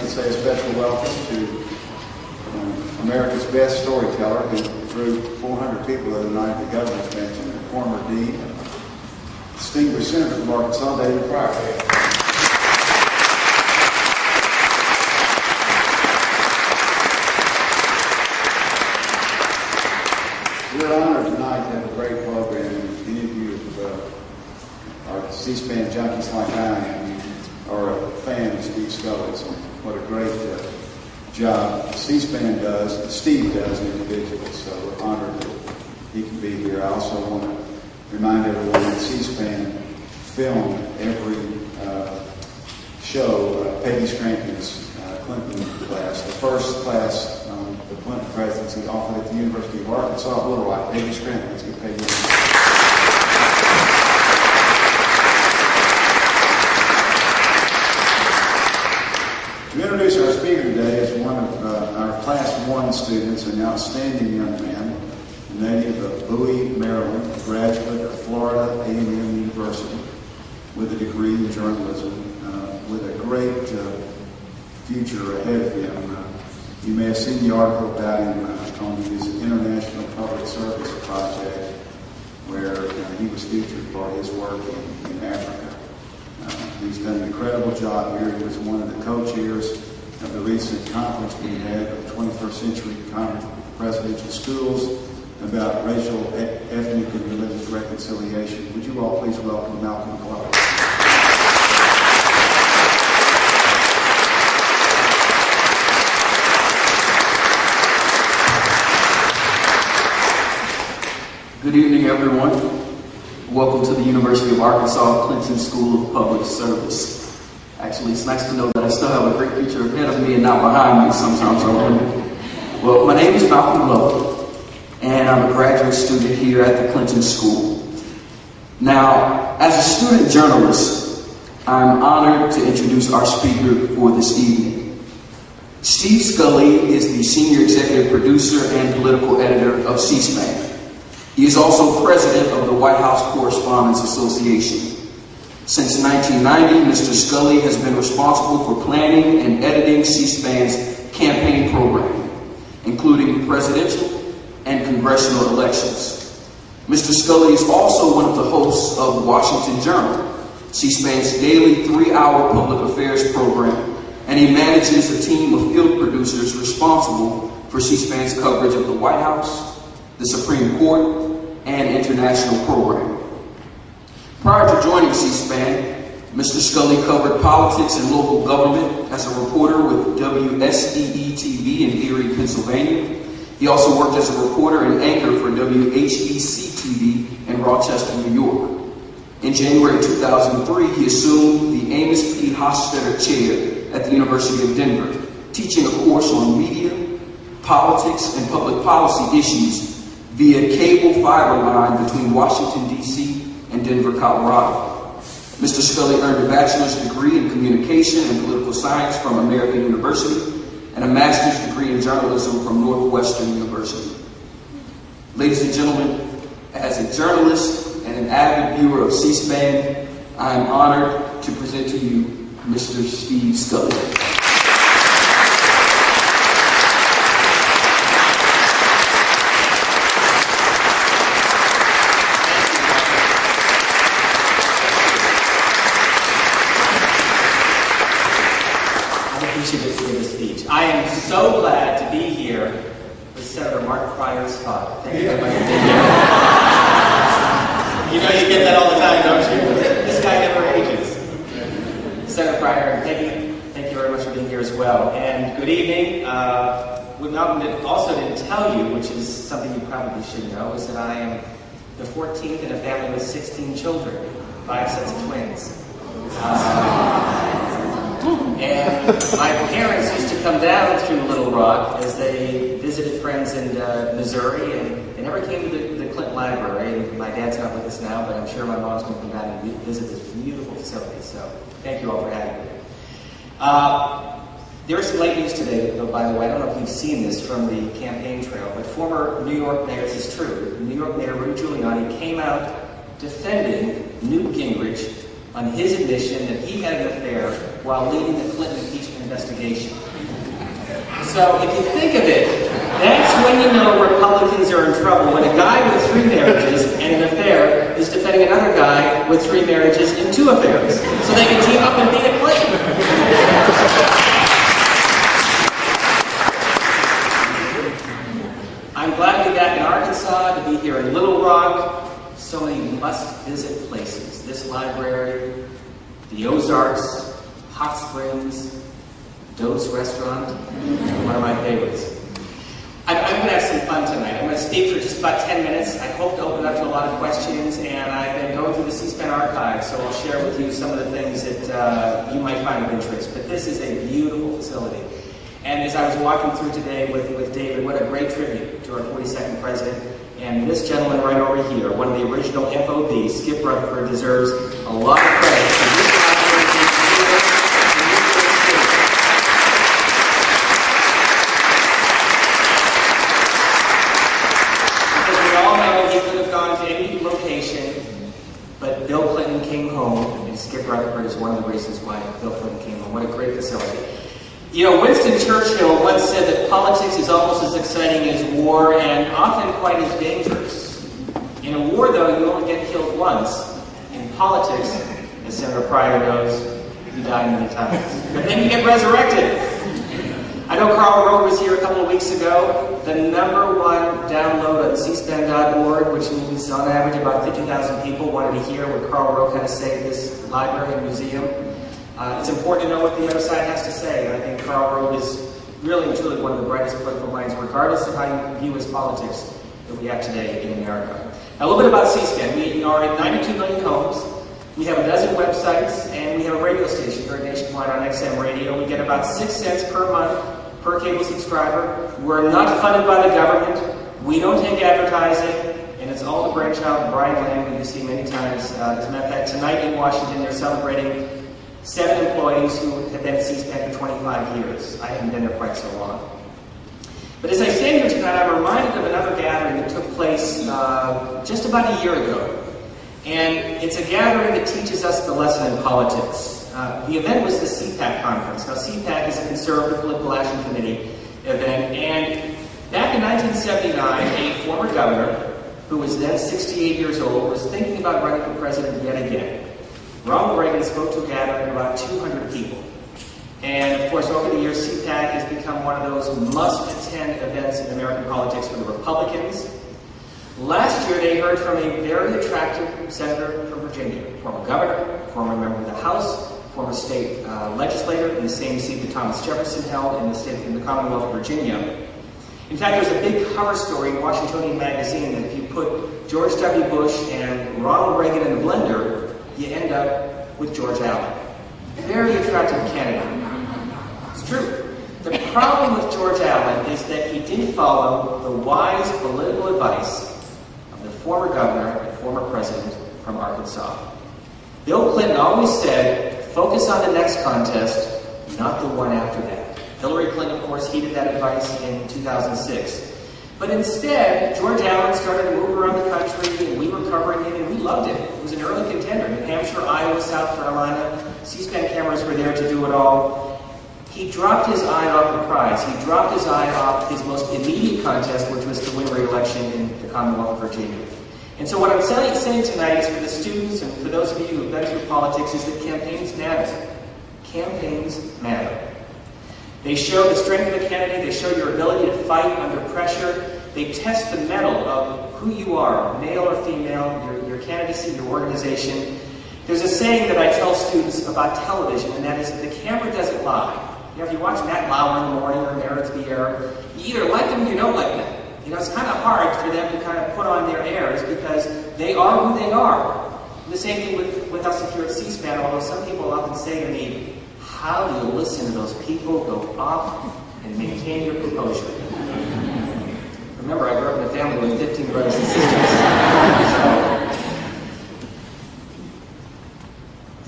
to say a special welcome to America's best storyteller who drew 400 people the other night at the Governor's Mansion, and former Dean, distinguished Senator from Arkansas, David Pryor. We're honored tonight to have a great program. Any of you are C-SPAN junkies like I am, are a fan of Steve Scully. So what a great job C-SPAN does, Steve does individually. So we're honored that he can be here. I also want to remind everyone that C-SPAN filmed every show of Peggy Scranton's Clinton class, the first class on the Clinton presidency offered at the University of Arkansas, Little Rock. Peggy Scranton, let's get Peggy. To introduce our speaker today is one of our Class 1 students, an outstanding young man, a native of Bowie, Maryland, a graduate of Florida A&M University with a degree in journalism, with a great future ahead of him. You may have seen the article about him on his International Public Service Project, where he was featured for his work in Africa. He's done an incredible job here. He was one of the co-chairs of the recent conference we had of 21st Century Presidential Schools about racial, ethnic, and religious reconciliation. Would you all please welcome Malcolm Clark? Good evening, everyone. Welcome to the University of Arkansas Clinton School of Public Service. Actually, it's nice to know that I still have a great future ahead of me and not behind me sometimes. Well, my name is Malcolm Clark, and I'm a graduate student here at the Clinton School. Now, as a student journalist, I'm honored to introduce our speaker for this evening. Steve Scully is the senior executive producer and political editor of C-SPAN. He is also president of the White House Correspondents Association. Since 1990, Mr. Scully has been responsible for planning and editing C-SPAN's campaign program, including presidential and congressional elections. Mr. Scully is also one of the hosts of the Washington Journal, C-SPAN's daily 3-hour public affairs program, and he manages a team of field producers responsible for C-SPAN's coverage of the White House, the Supreme Court, and international programming. Prior to joining C-SPAN, Mr. Scully covered politics and local government as a reporter with WSEE-TV in Erie, Pennsylvania. He also worked as a reporter and anchor for WHEC-TV in Rochester, New York. In January 2003, he assumed the Amos P. Hofstadter Chair at the University of Denver, teaching a course on media, politics, and public policy issues via cable fiber line between Washington, D.C. and Denver, Colorado. Mr. Scully earned a bachelor's degree in communication and political science from American University and a master's degree in journalism from Northwestern University. Ladies and gentlemen, as a journalist and an avid viewer of C-SPAN, I am honored to present to you Mr. Steve Scully. I am so glad to be here with Senator Mark Pryor's father. Thank you very much for being here. You know you get that all the time, don't you? This guy never ages. Senator Pryor and Peggy, thank you very much for being here as well. And good evening. What Malcolm also didn't tell you, which is something you probably should know, is that I am the 14th in a family with 16 children, 5 sets of twins. And my parents used to come down through Little Rock as they visited friends in Missouri, and they never came to the Clinton Library. And my dad's not with us now, but I'm sure my mom's going to come down and visit this beautiful facility. So thank you all for having me. There is some late news today, though, by the way. I don't know if you've seen this from the campaign trail, but former New York Mayor, this is true, New York Mayor Rudy Giuliani came out defending Newt Gingrich on his admission that he had an affair while leading the Clinton impeachment investigation. So if you think of it, that's when you know Republicans are in trouble, when a guy with 3 marriages and an affair is defending another guy with 3 marriages and 2 affairs. So they can team up and beat a Clinton. I'm glad to be back in Arkansas, to be here in Little Rock. So many must-visit places. This library, the Ozarks, Hot Springs, Doe's Restaurant, one of my favorites. I'm going to have some fun tonight. I'm going to speak for just about 10 minutes. I hope to open up to a lot of questions, and I've been going through the C-SPAN archive, so I'll share with you some of the things that you might find of interest. But this is a beautiful facility. And as I was walking through today with David, what a great tribute to our 42nd president. And this gentleman right over here, one of the original FOBs, Skip Rutherford, deserves a lot of credit for this because we all know he could have gone to any location, but Bill Clinton came home, and Skip Rutherford is one of the reasons why Bill Clinton came home. What a great facility. You know, Winston Churchill once said that politics is almost as exciting as war and often quite as dangerous. In a war, though, you only get killed once. In politics, as Senator Pryor knows, you die many times. But then you get resurrected. I know Carl Rove was here a couple of weeks ago. The #1 download on cspan.org, which means on average about 50,000 people wanted to hear what Carl Rove had to say at this library and museum. It's important to know what the other side has to say. I think Carl Rove is really and truly one of the brightest political minds, regardless of how you view his politics that we have today in America. Now, a little bit about C-SPAN. We are in 92 million homes. We have a dozen websites, and we have a radio station here nationwide on XM radio. We get about 6 cents per month per cable subscriber. We're not funded by the government. We don't take advertising, and it's all the brainchild of Brian Lamb, who you see many times. As a matter of fact, tonight in Washington, they're celebrating 7 employees who have been at C-SPAN for 25 years. I haven't been there quite so long. But as I stand here tonight, I'm reminded of another gathering that took place just about a year ago. And it's a gathering that teaches us the lesson in politics. The event was the CPAC conference. Now, CPAC is a Conservative Political Action Committee event, and back in 1979, a former governor, who was then 68 years old, was thinking about running for president yet again. Ronald Reagan spoke to a gathering of about 200 people. And of course, over the years, CPAC has become one of those must-attend events in American politics for the Republicans. Last year, they heard from a very attractive senator from Virginia, former governor, former member of the House, former state legislator in the same seat that Thomas Jefferson held in the Commonwealth of Virginia. In fact, there's a big cover story in Washingtonian magazine that if you put George W. Bush and Ronald Reagan in a blender, you end up with George Allen. Very attractive candidate. It's true. The problem with George Allen is that he didn't follow the wise political advice of the former governor and former president from Arkansas. Bill Clinton always said, focus on the next contest, not the one after that. Hillary Clinton, of course, heeded that advice in 2006. But instead, George Allen started to move around the country, and we were covering it, and we loved it. It was an early contender. New Hampshire, Iowa, South Carolina, C-SPAN cameras were there to do it all. He dropped his eye off the prize. He dropped his eye off his most immediate contest, which was to win re-election in the Commonwealth of Virginia. And so what I'm saying tonight is for the students and for those of you who have been through politics is that campaigns matter. Campaigns matter. They show the strength of a candidate. They show your ability to fight under pressure. They test the mettle of who you are, male or female, your candidacy, your organization. There's a saying that I tell students about television, and that is that the camera doesn't lie. You know, if you watch Matt Lauer in the morning or Meredith Vieira, you either like them or you don't like them. You know, it's kind of hard for them to kind of put on their airs because they are who they are. And the same thing with us here at C-SPAN, although some people often say to me, how do you listen to those people go off and maintain your composure? Remember, I grew up in a family with 15 brothers and sisters.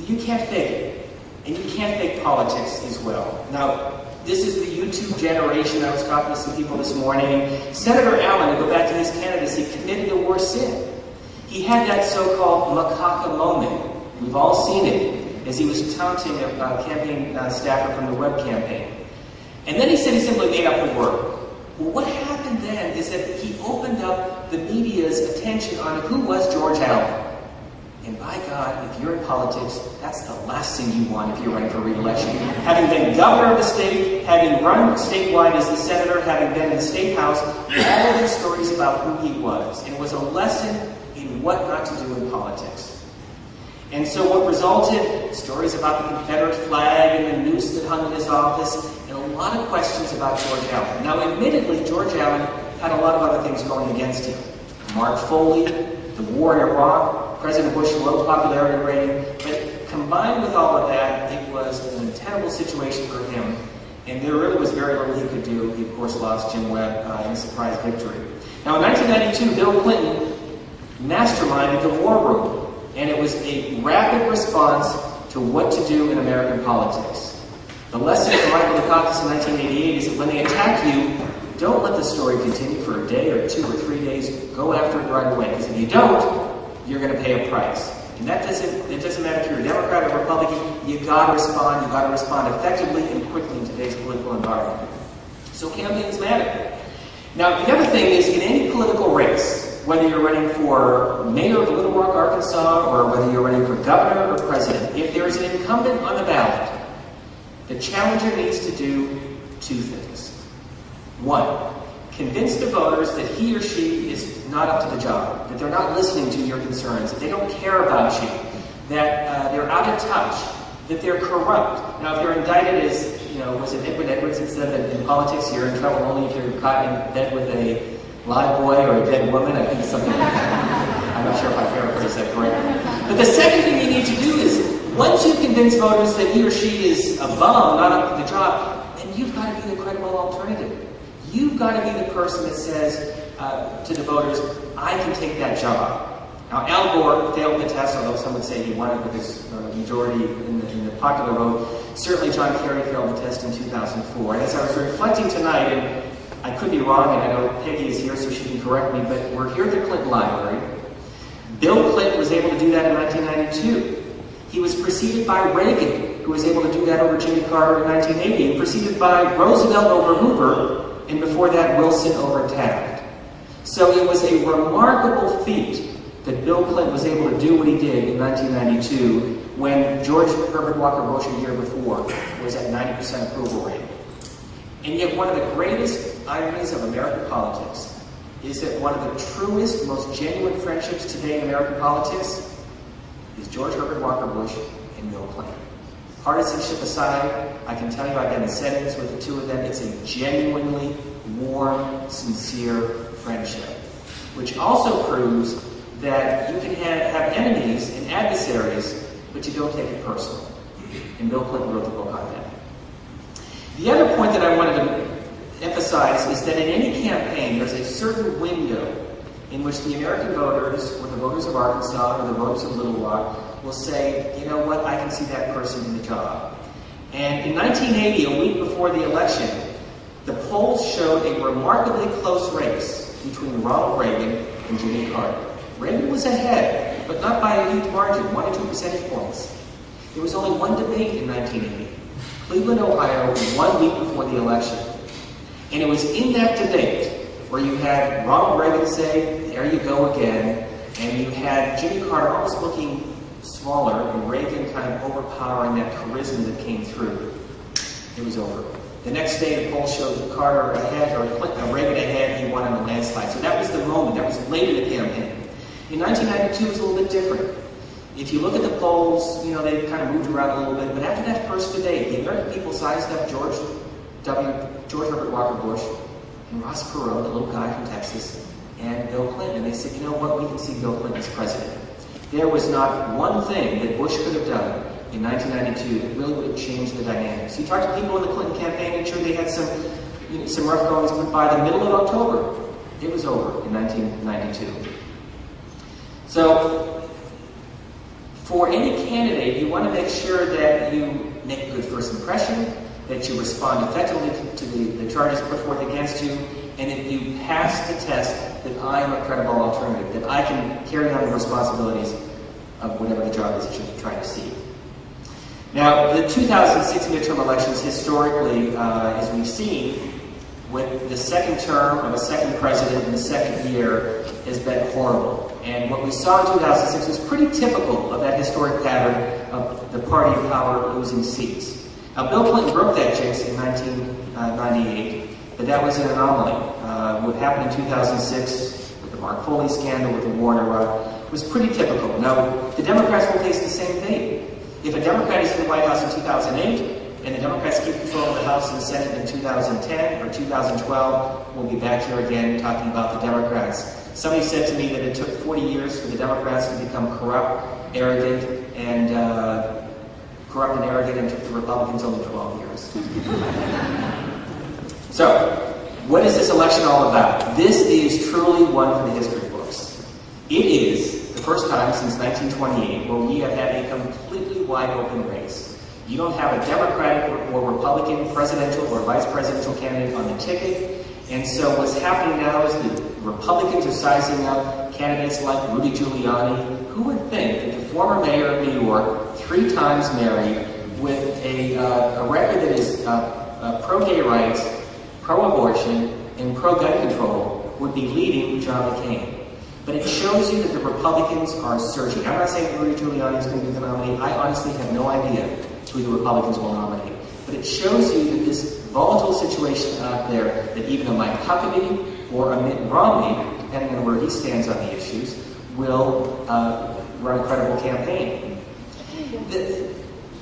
You can't fake it. And you can't fake politics as well. Now, this is the YouTube generation. I was talking to some people this morning. Senator Allen, to go back to his candidacy, committed a worse sin. He had that so-called macaca moment We've all seen it as he was taunting a campaign staffer from the Webb campaign. And then he said he simply made up the word. Well, what happened then is that he opened up the media's attention on who was George Allen. And by God, if you're in politics, that's the last thing you want if you're running for re-election. Having been governor of the state, having run statewide as the senator, having been in the state house, all of the stories about who he was. And it was a lesson in what not to do in politics. And so what resulted, stories about the Confederate flag and the noose that hung in his office, and a lot of questions about George Allen. Now, admittedly, George Allen had a lot of other things going against him. Mark Foley, the war in Iraq, President Bush low popularity rating, but combined with all of that, it was an untenable situation for him, and there really was very little he could do. He, of course, lost Jim Webb in a surprise victory. Now, in 1992, Bill Clinton masterminded the War Room, and it was a rapid response to what to do in American politics. The lesson from Michael Dukakis in 1988 is that when they attack you, don't let the story continue for a day or 2 or 3 days. Go after it right away, because if you don't, you're going to pay a price. And it doesn't matter if you're a Democrat or Republican, you gotta respond. You gotta respond effectively and quickly in today's political environment. So campaigns matter. Now, the other thing is, in any political race, whether you're running for mayor of Little Rock, Arkansas, or whether you're running for governor or president, if there is an incumbent on the ballot, the challenger needs to do 2 things. 1, convince the voters that he or she is not up to the job, that they're not listening to your concerns, that they don't care about you, that they're out of touch, that they're corrupt. Now, if you're indicted as, was it Edward Edwards that said that in politics you're in trouble only if you're caught in bed with a live boy or a dead woman? I think it's something like that. I'm not sure if I paraphrased that correctly. But the second thing you need to do is, once you convince voters that he or she is a bum, not up to the job, then you've got to be the credible alternative. You've got to be the person that says to the voters, I can take that job. Now, Al Gore failed the test, although some would say he won it with his majority in the popular vote. Certainly, John Kerry failed the test in 2004. And as I was reflecting tonight, and I could be wrong, and I know Peggy is here, so she can correct me, but we're here at the Clinton Library. Bill Clinton was able to do that in 1992. He was preceded by Reagan, who was able to do that over Jimmy Carter in 1980, and preceded by Roosevelt over Hoover, and before that, Wilson over Taft. So it was a remarkable feat that Bill Clinton was able to do what he did in 1992 when George Herbert Walker Bush a year before was at 90% approval rating. And yet one of the greatest ironies of American politics is that one of the truest, most genuine friendships today in American politics is George Herbert Walker Bush and Bill Clinton. Partisanship aside, I can tell you I've been in settings with the 2 of them. It's a genuinely warm, sincere friendship, which also proves that you can have enemies and adversaries, but you don't take it personally. And Bill Clinton wrote the book on that. The other point that I wanted to emphasize is that in any campaign, there's a certain window in which the American voters, or the voters of Arkansas, or the voters of Little Rock, will say, you know what, I can see that person in the job. And in 1980, a week before the election, the polls showed a remarkably close race between Ronald Reagan and Jimmy Carter. Reagan was ahead, but not by a huge margin, 1 or 2 percentage points. There was only one debate in 1980, Cleveland, Ohio, 1 week before the election. And it was in that debate where you had Ronald Reagan say, there you go again, and you had Jimmy Carter almost looking smaller, and Reagan kind of overpowering that charisma that came through. It was over. The next day, the poll showed Carter ahead, or Reagan ahead, he won on a landslide. So that was the moment. That was late in the campaign. In 1992, it was a little bit different. If you look at the polls, they kind of moved around a little bit, but after that first debate, the American people sized up George Herbert Walker Bush and Ross Perot, the little guy from Texas, and Bill Clinton. And they said, you know what, we can see Bill Clinton as president. There was not one thing that Bush could have done in 1992 that really would have changed the dynamics. You talk to people in the Clinton campaign, and sure they had some rough goings, but by the middle of October, it was over in 1992. So, for any candidate, you want to make sure that you make a good first impression, that you respond effectively to the charges put forth against you, and that you pass the test that I am a credible alternative, that I can carry on the responsibilities of whatever the job is that you're trying to see. Now, the 2006 midterm elections historically, as we've seen, with the second term of a second president in the second year has been horrible. And what we saw in 2006 was pretty typical of that historic pattern of the party of power losing seats. Now, Bill Clinton broke that jinx in 1998, but that was an anomaly. What happened in 2006 with the Mark Foley scandal, with the war in Iraq, was pretty typical. Now, the Democrats will face the same fate. If a Democrat is in the White House in 2008, and the Democrats keep control of the House and the Senate in 2010 or 2012, we'll be back here again talking about the Democrats. Somebody said to me that it took 40 years for the Democrats to become corrupt, arrogant, and it took the Republicans only 12 years. So, what is this election all about? This is truly one for the history books. It is the first time since 1928 where we have had a completely wide open race. You don't have a Democratic or Republican presidential or vice presidential candidate on the ticket. And so what's happening now is the Republicans are sizing up candidates like Rudy Giuliani. Who would think that the former mayor of New York, 3 times married, with a record that is pro-gay rights, pro-abortion, and pro-gun control, would be leading John McCain? But it shows you that the Republicans are surging. I'm not saying Rudy Giuliani is going to be the nominee. I honestly have no idea who the Republicans will nominate. But it shows you that this volatile situation out there, that even a Mike Huckabee or a Mitt Romney, depending on where he stands on the issues, will run a credible campaign.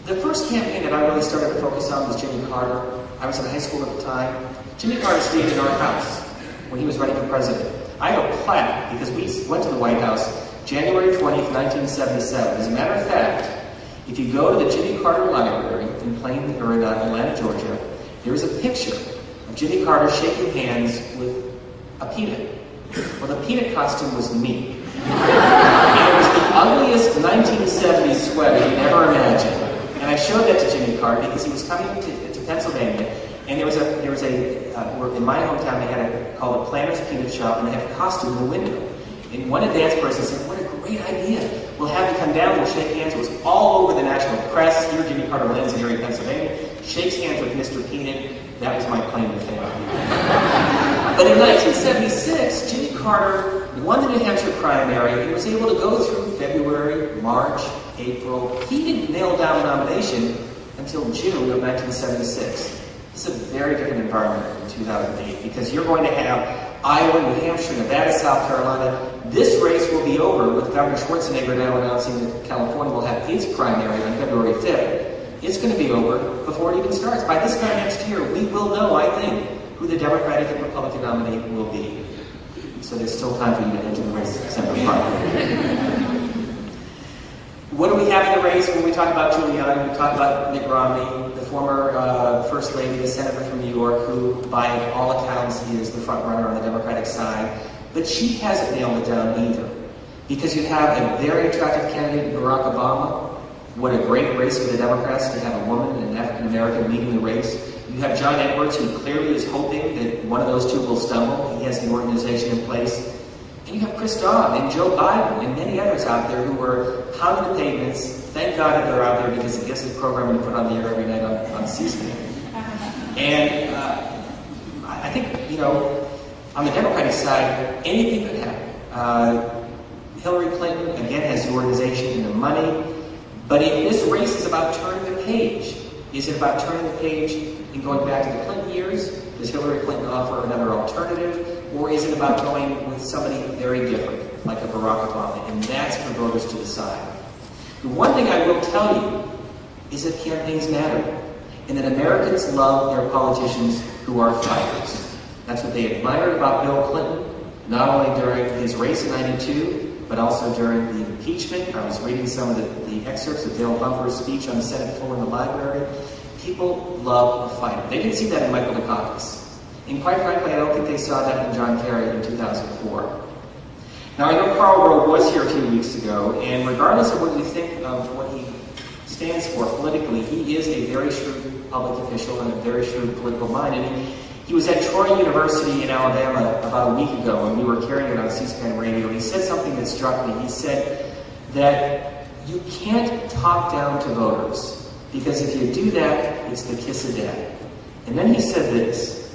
The first campaign that I really started to focus on was Jimmy Carter. I was in high school at the time. Jimmy Carter stayed in our house when he was running for president. I have a plaque because we went to the White House January 20th, 1977. As a matter of fact, if you go to the Jimmy Carter Library in Atlanta, Georgia, there is a picture of Jimmy Carter shaking hands with a peanut. Well, the peanut costume was me. And it was the ugliest 1970s sweater you'd ever imagine. And I showed that to Jimmy Carter because he was coming to Pennsylvania, and there was in my hometown they had called a Planter's Peanut Shop, and they had a costume in the window. And one advance person said, "What a great idea. We'll have you come down, we'll shake hands." It was all over the national press. Here Jimmy Carter lands in Erie, Pennsylvania, shakes hands with Mr. Peanut. That was my claim to fame. But in 1976, Jimmy Carter won the New Hampshire primary and was able to go through February, March, April. He didn't nail down a nomination until June of 1976. This is a very different environment in 2008 because you're going to have Iowa, New Hampshire, Nevada, South Carolina. This race will be over with Governor Schwarzenegger now announcing that California will have its primary on February 5th. It's going to be over before it even starts. By this time next year, we will know, I think, who the Democratic and Republican nominee will be. So there's still time for you to enter the race December 5th. What do we have in the race when we talk about Giuliani? We talk about Mitt Romney, the former First Lady, the Senator from New York, who by all accounts is the front runner on the Democratic side. But she hasn't nailed it down either. Because you have a very attractive candidate, Barack Obama. What a great race for the Democrats to have a woman and an African American leading the race. You have John Edwards, who clearly is hoping that one of those two will stumble. He has the organization in place. And you have Chris Dodd and Joe Biden and many others out there who are pounding the pavements. Thank God that they're out there because I guess the program we put on the air every night on C-SPAN. And I think, you know, on the Democratic side, anything could happen. Hillary Clinton, again, has the organization and the money. But if this race is about turning the page, is it about turning the page and going back to the Clinton years? Does Hillary Clinton offer another alternative? Or is it about going with somebody very different, like a Barack Obama? And that's for voters to decide. The one thing I will tell you is that campaigns matter, and that Americans love their politicians who are fighters. That's what they admired about Bill Clinton, not only during his race in '92, but also during the impeachment. I was reading some of the excerpts of Dale Bumper's speech on the Senate floor in the library. People love a fighter. They didn't see that in Michael Dukakis. And quite frankly, I don't think they saw that in John Kerry in 2004. Now, I know Karl Rove was here a few weeks ago, and regardless of what we think of what he stands for politically, he is a very shrewd public official and a very shrewd political mind. And he was at Troy University in Alabama about a week ago, and we were carrying it on C-SPAN radio. He said something that struck me. He said that you can't talk down to voters, because if you do that, it's the kiss of death. And then he said this.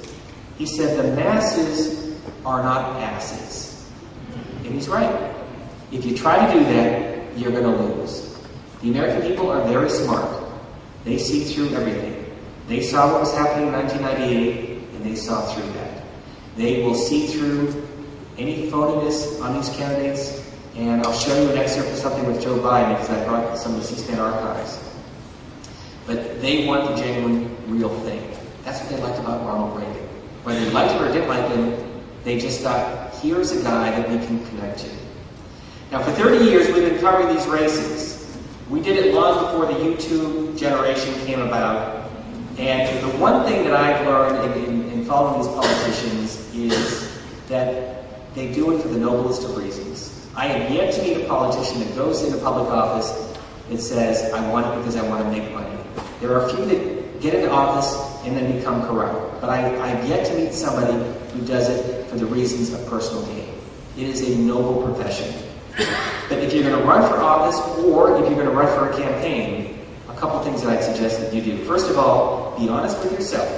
He said, the masses are not asses. And he's right. If you try to do that, you're going to lose. The American people are very smart. They see through everything. They saw what was happening in 1998, and they saw through that. They will see through any phoniness on these candidates. And I'll show you an excerpt of something with Joe Biden, because I brought some of the C-SPAN archives. But they want the genuine, real thing. That's what they liked about Ronald Reagan. Whether you liked him or didn't like him, they just thought, here's a guy that we can connect to. Now, for 30 years, we've been covering these races. We did it long before the YouTube generation came about. And the one thing that I've learned in following these politicians is that they do it for the noblest of reasons. I have yet to meet a politician that goes into public office that says, I want it because I want to make money. There are a few that get into office and then become corrupt. But I've yet to meet somebody who does it for the reasons of personal gain. It is a noble profession. But if you're going to run for office, or if you're going to run for a campaign, a couple things that I'd suggest that you do. First of all, be honest with yourself,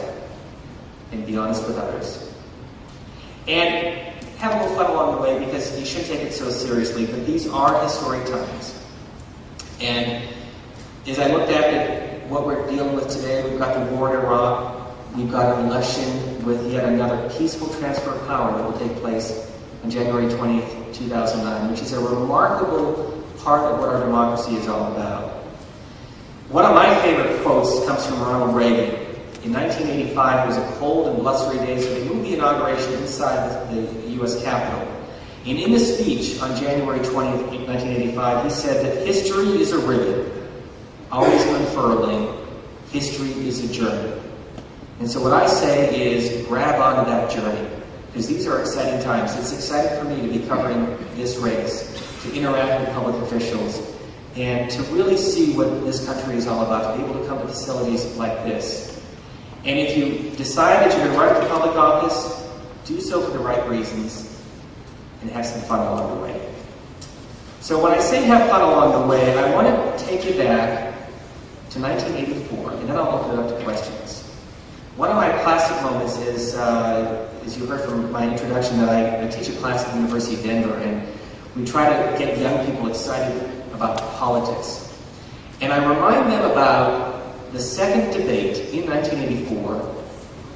and be honest with others. And have a little fun along the way, because you shouldn't take it so seriously, but these are historic times. And as I looked at what we're dealing with today, we've got the war in Iraq, we've got an election with yet another peaceful transfer of power that will take place on January 20th, 2009, which is a remarkable part of what our democracy is all about. One of my favorite quotes comes from Ronald Reagan. In 1985, it was a cold and blustery day, so they moved the inauguration inside the U.S. Capitol. And in the speech on January 20th, 1985, he said that history is a ribbon, always unfurling. History is a journey. And so what I say is grab onto that journey, because these are exciting times. It's exciting for me to be covering this race, to interact with public officials, and to really see what this country is all about, to be able to come to facilities like this. And if you decide that you're going to run for public office, do so for the right reasons and have some fun along the way. So when I say have fun along the way, I want to take you back to 1984, and then I'll open it up to questions. One of my classic moments is, as you heard from my introduction, that I teach a class at the University of Denver, and we try to get young people excited about politics. And I remind them about the second debate in 1984,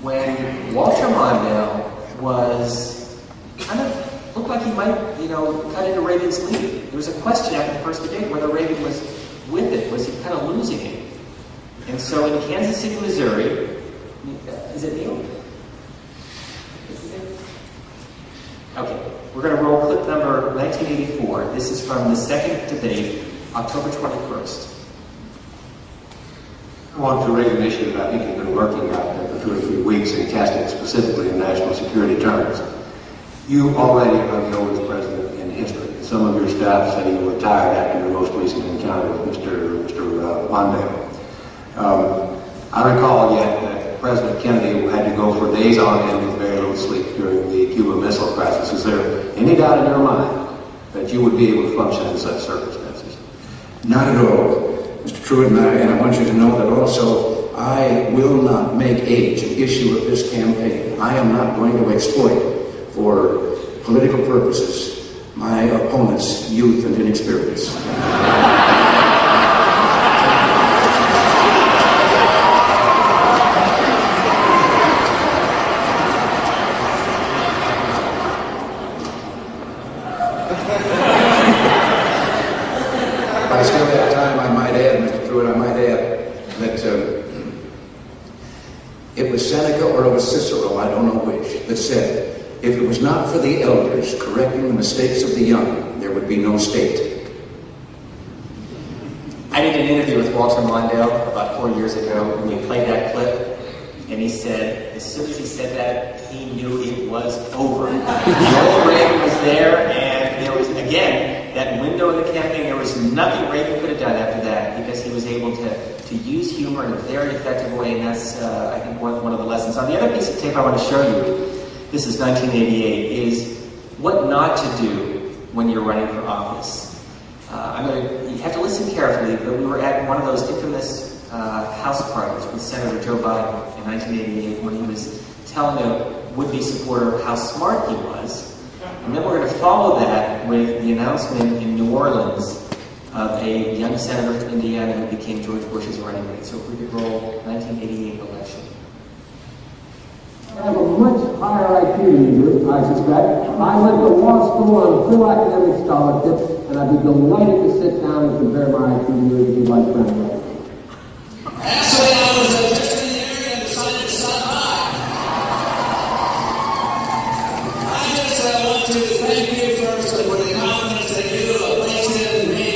when Walter Mondale was kind of looked like he might, cut into Reagan's lead. There was a question after the first debate whether Reagan was with it, was he kind of losing it? And so in Kansas City, Missouri, is it Neil? Okay, we're going to roll clip number 1984. This is from the second debate, October 21st. I want to raise an issue that I think has been working out there for 2 or 3 weeks and casting it specifically in national security terms. You already are the oldest president in history. Some of your staff say you retired after your most recent encounter with Mr. Mondale. I recall yet that President Kennedy had to go for days on end with very little sleep during the Cuba Missile Crisis. Is there any doubt in your mind that you would be able to function in such circumstances? Not at all, Mr. Truitt, and I want you to know that also I will not make age an issue of this campaign. I am not going to exploit for political purposes my opponent's youth and inexperience. If I still have time, I might add, Mr. Truitt, that it was Seneca or it was Cicero, I don't know which, that said, if it was not for the elders correcting the mistakes of the young, there would be no state. I did an interview with Walter Mondale about 4 years ago, and we played that clip, and he said, as soon as he said that, he knew it was over. The old Reagan was there, and there was, again, that window in the campaign, there was nothing Reagan could have done after that, because he was able to use humor in a very effective way, and that's, I think, one of the lessons. On the other piece of tape I want to show you, this is 1988, is what not to do when you're running for office. I'm going to you have to listen carefully, but we were at one of those infamous house parties with Senator Joe Biden in 1988 when he was telling a would-be supporter how smart he was. And then we're going to follow that with the announcement in New Orleans of a young senator from Indiana who became George Bush's running mate. So if we could roll 1988 election. I have a much higher IQ than you do, I suspect. I went to law school on a full academic scholarship, and I'd be delighted to sit down and compare my IQ to yours if you'd like to. Actually, I was just in the area and decided to stop by. I just want to thank you first for the confidence that you placed in me.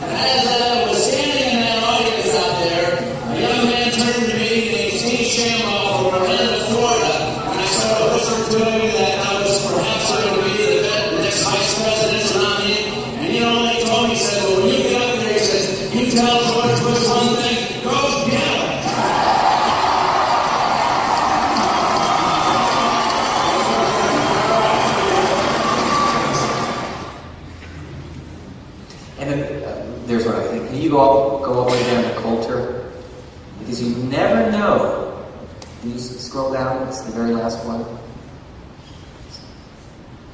And as I was standing in that audience out there, a young man turned to me named Steve Shambaugh from Orlando, Florida. And I sort of whispered to him that I was perhaps going to be the next vice presidential nominee. And he only told me, he said, well, when you get up there, he said, you tell George Bush one thing, go get him. And then there's what I think. Can you go all the way down to Coulter? Because you never know. Can you scroll down? It's the very last one.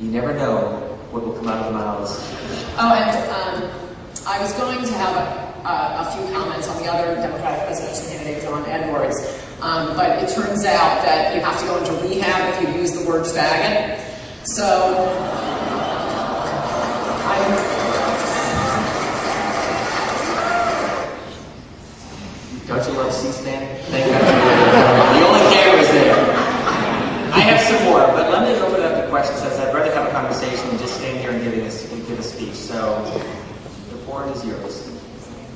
You never know what will come out of the mouths. Oh, and I was going to have a few comments on the other Democratic presidential candidate, John Edwards, but it turns out that you have to go into rehab if you use the word faggot. So, Don't you love C-SPAN? Thank God you did. The only cameras there. I have some more, but let me open up the questions, as I'd rather have a conversation than just stand here and give a speech. So, the floor is yours.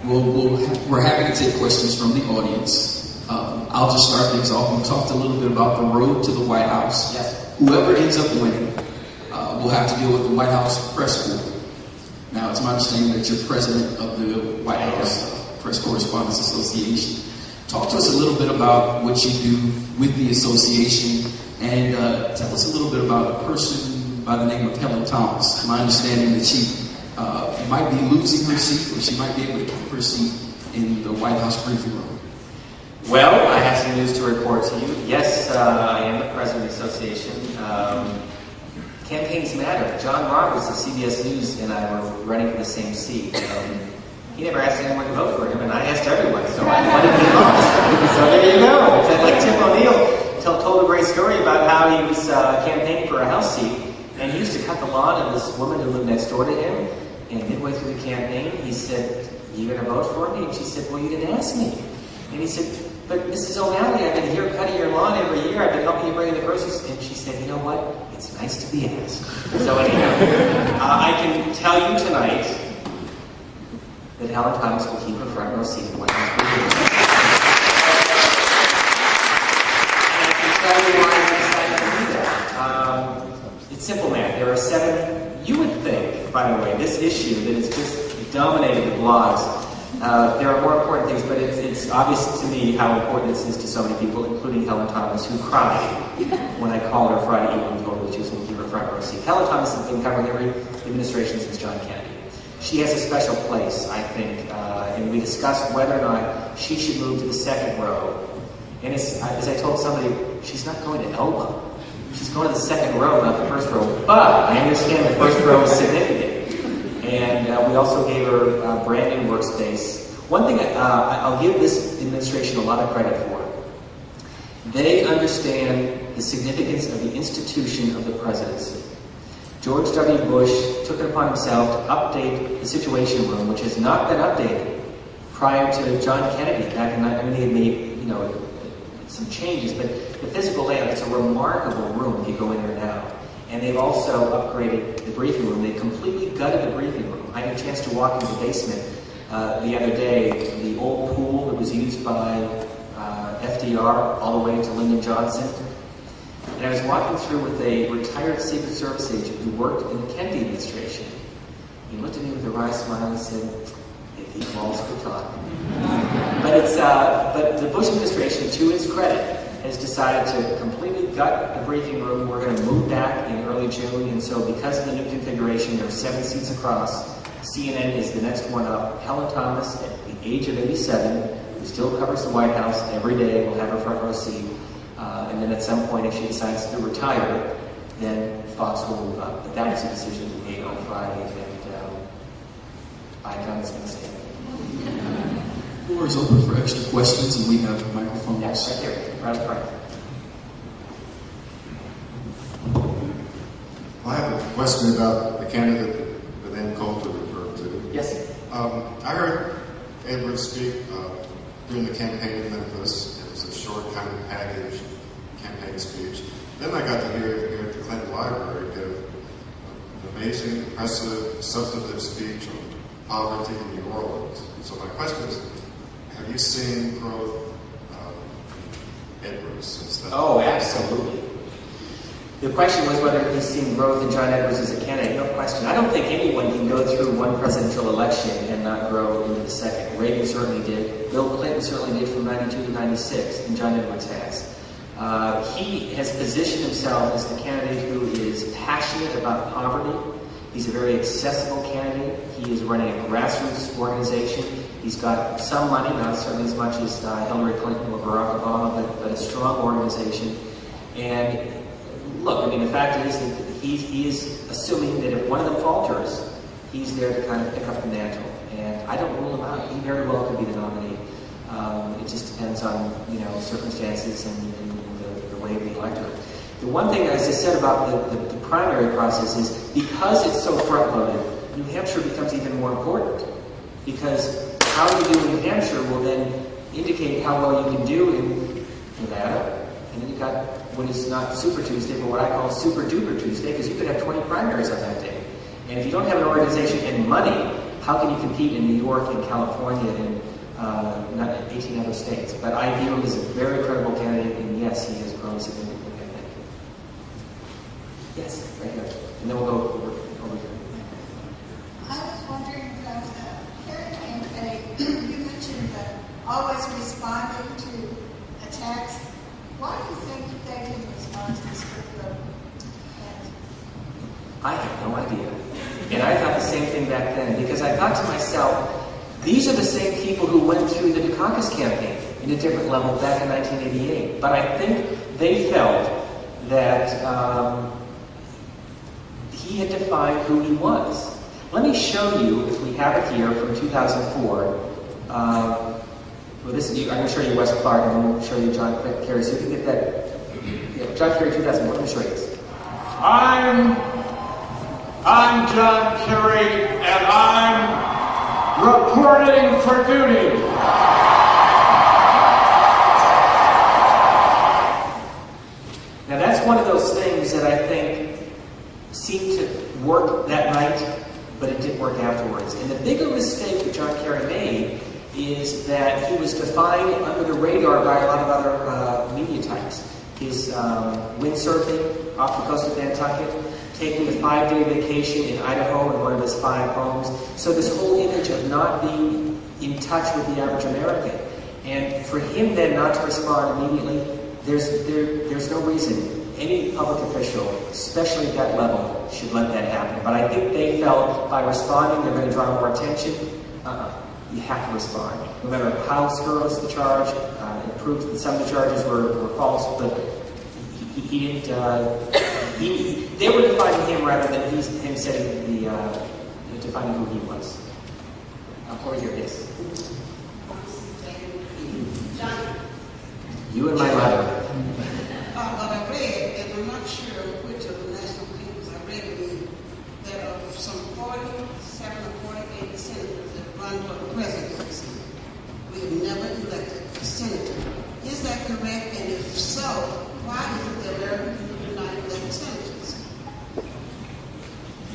We're happy to take questions from the audience. I'll just start things off. We talked a little bit about the road to the White House. Yes. Whoever ends up winning will have to deal with the White House press corps. Now, it's my understanding that you're president of the White House Press Correspondents Association. Talk to us a little bit about what you do with the association, and tell us a little bit about a person by the name of Helen Thomas. My understanding that she might be losing her seat, or she might be able to keep her seat in the White House briefing room. Well, I have some news to report to you. Yes, I am the president of the association. Campaigns matter. John Roberts of CBS News and I were running for the same seat. He never asked anyone to vote for him, and I asked everyone, so I wanted to be lost. So there you go. It's like Tim O'Neill told a great story about how he was campaigning for a House seat, and he used to cut the lawn of this woman who lived next door to him, and midway through the campaign, he said, "You going to vote for me?" And she said, "Well, you didn't ask me." And he said, "But Mrs. O'Malley, I've been here cutting your lawn every year. I've been helping you bring in the groceries." And she said, "You know what? It's nice to be asked." So anyhow, I can tell you tonight that Helen Thomas will keep her front row seat in the White House briefing room. And I can tell you why I decided to do that. It's simple math. There are 7. You would think, by the way, this issue that has just dominated the blogs. There are more important things, but it's obvious to me how important this is to so many people, including Helen Thomas, who cried when I called her Friday evening and told her that she was going to keep her front row seat. Helen Thomas has been covering every administration since John Kennedy. She has a special place, I think, and we discussed whether or not she should move to the second row. And as I told somebody, she's not going to elbow. She's going to the second row, not the first row. But I understand the first row is significant. And we also gave her a brand new workspace. One thing I'll give this administration a lot of credit for. They understand the significance of the institution of the presidency. George W. Bush took it upon himself to update the Situation Room, which has not been updated prior to John Kennedy. Back in, I mean, they had made, some changes, but the physical layout, it's a remarkable room if you go in there now. And they've also upgraded the briefing room. They completely gutted the briefing room. I had a chance to walk into the basement the other day. The old pool that was used by FDR all the way to Lyndon Johnson. And I was walking through with a retired Secret Service agent who worked in the Kennedy administration. He looked at me with a wry smile and said, "If he falls, we're talking." But the Bush administration, to its credit, has decided to completely gut the briefing room. We're going to move back in early June, and so because of the new configuration, there are 7 seats across. CNN is the next one up. Helen Thomas, at the age of 87, who still covers the White House every day, will have her front row seat. And then at some point, if she decides to retire, then Fox will move up. But that was a decision made on Friday, and Icon's going to stay. The floor is open for extra questions, and we have microphones. Yes, right there, right up front. I have a question about the candidate that Ann Coulter referred to. Yes. I heard Edward speak during the campaign in Memphis. It was a short kind of package campaign speech. Then I got to hear here at the Clinton Library give an amazing, impressive, substantive speech on poverty in New Orleans. So my question is, have you seen growth in Edwards since then? Oh, absolutely. The question was whether he's seen growth in John Edwards as a candidate. No question. I don't think anyone can go through one presidential election and not grow into the second. Reagan certainly did. Bill Clinton certainly did from 92 to 96, and John Edwards has. He has positioned himself as the candidate who is passionate about poverty. He's a very accessible candidate. He is running a grassroots organization. He's got some money, not certainly as much as Hillary Clinton or Barack Obama, but a strong organization. And look, I mean, the fact is that he is assuming that if one of them falters, he's there to kind of pick up the mantle. And I don't rule him out. He very well could be the nominee. It just depends on, circumstances and the way of the electorate. The one thing, as I said about the primary process is because it's so front-loaded, New Hampshire becomes even more important. Because how you do in New Hampshire will then indicate how well you can do in Nevada. And then you've got what is not Super Tuesday, but what I call Super Duper Tuesday, because you could have 20 primaries on that day. And if you don't have an organization and money, how can you compete in New York and California and not 18 other states? But I view him as a very credible candidate, and yes, he has grown significantly, I think. Yes, right here. And then we'll go over here. I was wondering about the Kerry campaign. You mentioned always responding to attacks. Why do you think they didn't respond to this curriculum? I have no idea. And I thought the same thing back then, because I thought to myself, these are the same people who went through the Dukakis campaign in a different level back in 1988. But I think they felt that he had defined who he was. Let me show you, if we have it here, from 2004. I'm going to show you Wes Clark, and then we'll show you John Kerry. So if you get that, yeah, John Kerry 2004. Let me show you this. I'm John Kerry, and I'm reporting for duty. Now that's one of those things that I think seemed to work that night, but it didn't work afterwards. And the bigger mistake that John Kerry made is that he was defined under the radar by a lot of other media types. His windsurfing off the coast of Nantucket, taking a 5-day vacation in Idaho in one of his 5 homes. So this whole image of not being in touch with the average American. And for him then not to respond immediately, there's no reason any public official, especially at that level, should let that happen. But I think they felt by responding they're going to draw more attention. You have to respond. No matter how scurrilous the charge, it proves that some of the charges were false, but he didn't. They were defining him rather than him setting defining who he was. Over here, yes. John. You and my mother. What I read, and I'm not sure which of the national papers I read, that of some 47 or 48 senators that run for the presidency, we have never elected a senator. Is that correct? And if so, why is it that American people do not elect senators?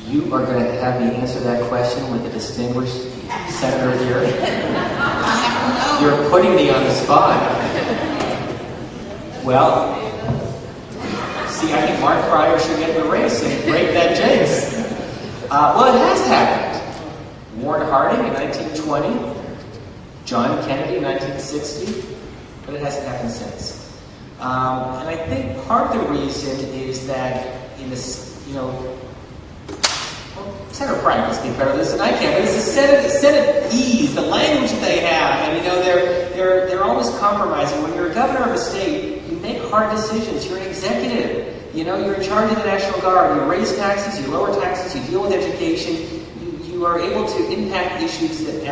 You are going to have me answer that question with a distinguished senator here. I have to know. You're putting me on the spot. Well, see, I think Mark Pryor should get in the race and break that jinx. Well, it has happened. Warren Harding in 1920, John Kennedy in 1960, but it hasn't happened since. And I think part of the reason is that in this, Senator Pryor can speak better than this than I can, but it's the Senate ease, the language that they have, and they're always compromising. When you're a governor of a state, you make hard decisions. You're an executive. You're in charge of the National Guard. You raise taxes, you lower taxes, you deal with education. You are able to impact issues that the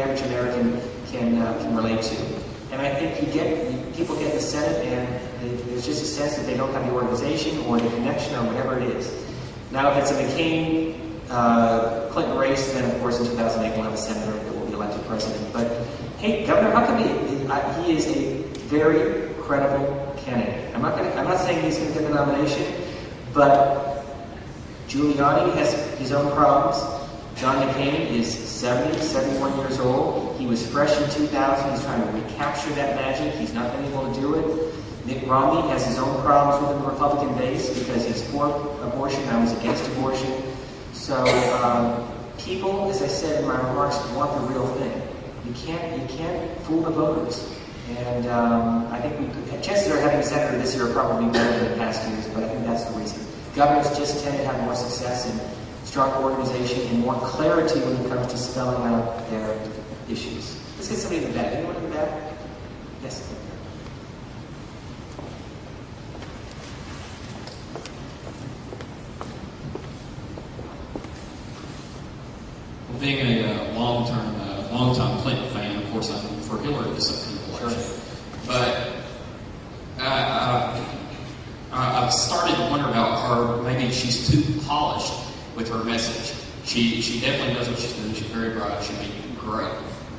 average American can relate to. And I think people get in the Senate, and there's just a sense that they don't have the organization or the connection or whatever it is. Now, if it's a McCain Clinton race, then of course in 2008 we'll have a senator that will be elected president. But hey, Governor, how come he is a very credible candidate? I'm not saying he's going to get the nomination, but Giuliani has his own problems. John McCain is 71 years old. He was fresh in 2000. He's trying to recapture that magic. He's not been able to do it. Mitt Romney has his own problems within the Republican base because he's for abortion. I was against abortion. So people, as I said in my remarks, want the real thing. You can't fool the voters. And I think chances are having a senator this year are probably better than past years, but I think that's the reason. Governors just tend to have more success in stronger organization and more clarity when it comes to spelling out their issues. Let's get somebody in the back. Anyone in the back? Yes. Well, being a long-time Clinton fan, of course, I'm for Hillary this upcoming election. Sure. But I've started to wonder about her. Maybe she's too polished with her message. She definitely knows what she's doing. She's very bright. She'd be great.